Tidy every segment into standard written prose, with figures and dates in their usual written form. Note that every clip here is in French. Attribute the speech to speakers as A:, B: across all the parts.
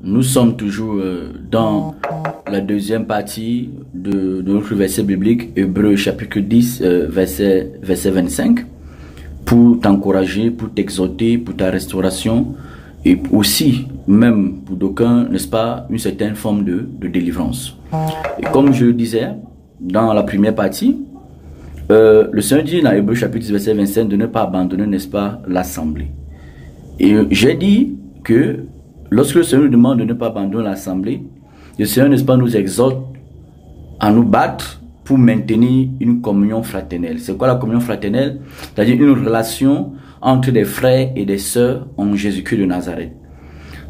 A: Nous sommes toujours dans la deuxième partie de notre verset biblique, Hébreux chapitre 10, verset 25, pour t'encourager, pour t'exhorter, pour ta restauration, et aussi, même pour d'aucuns, n'est-ce pas, une certaine forme de délivrance. Et comme je le disais dans la première partie, le Seigneur dit dans Hébreux chapitre 10, verset 25 de ne pas abandonner, n'est-ce pas, l'assemblée. Et j'ai dit que lorsque le Seigneur nous demande de ne pas abandonner l'assemblée, le Seigneur, n'est-ce pas, nous exhorte à nous battre pour maintenir une communion fraternelle. C'est quoi la communion fraternelle? C'est-à-dire une relation entre des frères et des sœurs en Jésus-Christ de Nazareth.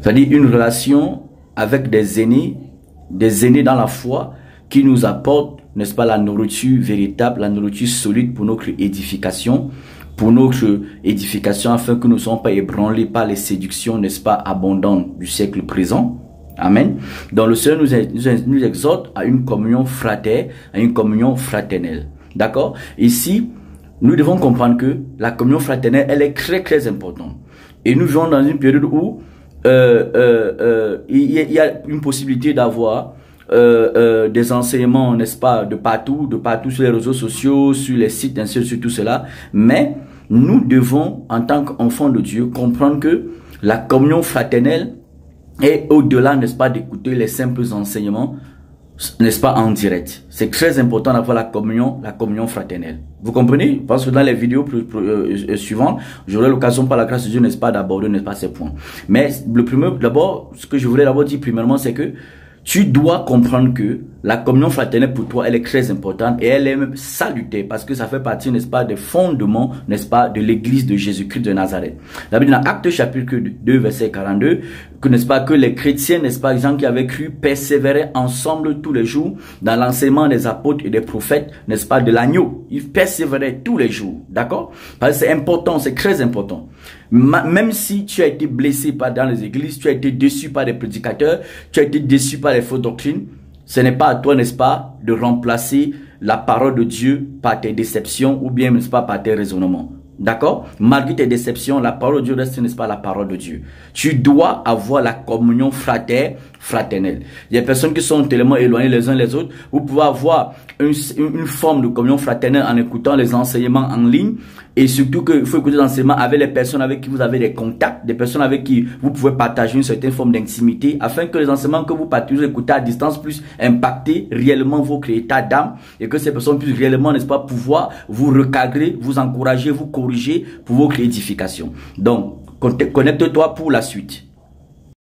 A: C'est-à-dire une relation avec des aînés dans la foi qui nous apportent, n'est-ce pas, la nourriture véritable, la nourriture solide pour notre édification, afin que nous ne soyons pas ébranlés par les séductions, n'est-ce pas, abondantes du siècle présent. Amen. Donc le Seigneur nous exhorte à une communion fraternaire, à une communion fraternelle. D'accord? Ici, nous devons comprendre que la communion fraternelle, elle est très très importante. Et nous vivons dans une période où il y a une possibilité d'avoir des enseignements, n'est-ce pas, de partout sur les réseaux sociaux, sur les sites, ainsi de suite, tout cela. Mais nous devons, en tant qu'enfants de Dieu, comprendre que la communion fraternelle est au-delà, n'est-ce pas, d'écouter les simples enseignements, n'est-ce pas, en direct. C'est très important d'avoir la communion fraternelle. Vous comprenez? Parce que dans les vidéos suivantes, j'aurai l'occasion par la grâce de Dieu, n'est-ce pas, d'aborder, n'est-ce pas, ces points. Mais le premier, d'abord, ce que je voulais d'abord dire premièrement, c'est que tu dois comprendre que la communion fraternelle pour toi, elle est très importante et elle est même salutaire parce que ça fait partie, n'est-ce pas, des fondements, n'est-ce pas, de l'église de Jésus-Christ de Nazareth. La Bible dans Actes chapitre 2, verset 42, que, n'est-ce pas, que les chrétiens, n'est-ce pas, les gens qui avaient cru, persévéraient ensemble tous les jours dans l'enseignement des apôtres et des prophètes, n'est-ce pas, de l'agneau. Ils persévéraient tous les jours, d'accord? Parce que c'est important, c'est très important. Même si tu as été blessé dans les églises, tu as été déçu par les prédicateurs, tu as été déçu par les fausses doctrines, ce n'est pas à toi, n'est-ce pas, de remplacer la parole de Dieu par tes déceptions ou bien, n'est-ce pas, par tes raisonnements. D'accord? Malgré tes déceptions, la parole de Dieu reste, n'est-ce pas, la parole de Dieu. Tu dois avoir la communion fraternelle. Il y a des personnes qui sont tellement éloignées les uns les autres. Vous pouvez avoir une forme de communion fraternelle en écoutant les enseignements en ligne. Et surtout qu'il faut écouter les enseignements avec les personnes avec qui vous avez des contacts, des personnes avec qui vous pouvez partager une certaine forme d'intimité, afin que les enseignements que vous partagez, écoutez à distance puissent impacter réellement votre état d'âme et que ces personnes puissent réellement, n'est-ce pas, pouvoir vous recadrer, vous encourager, vous corriger pour votre édification. Donc, connecte-toi pour la suite.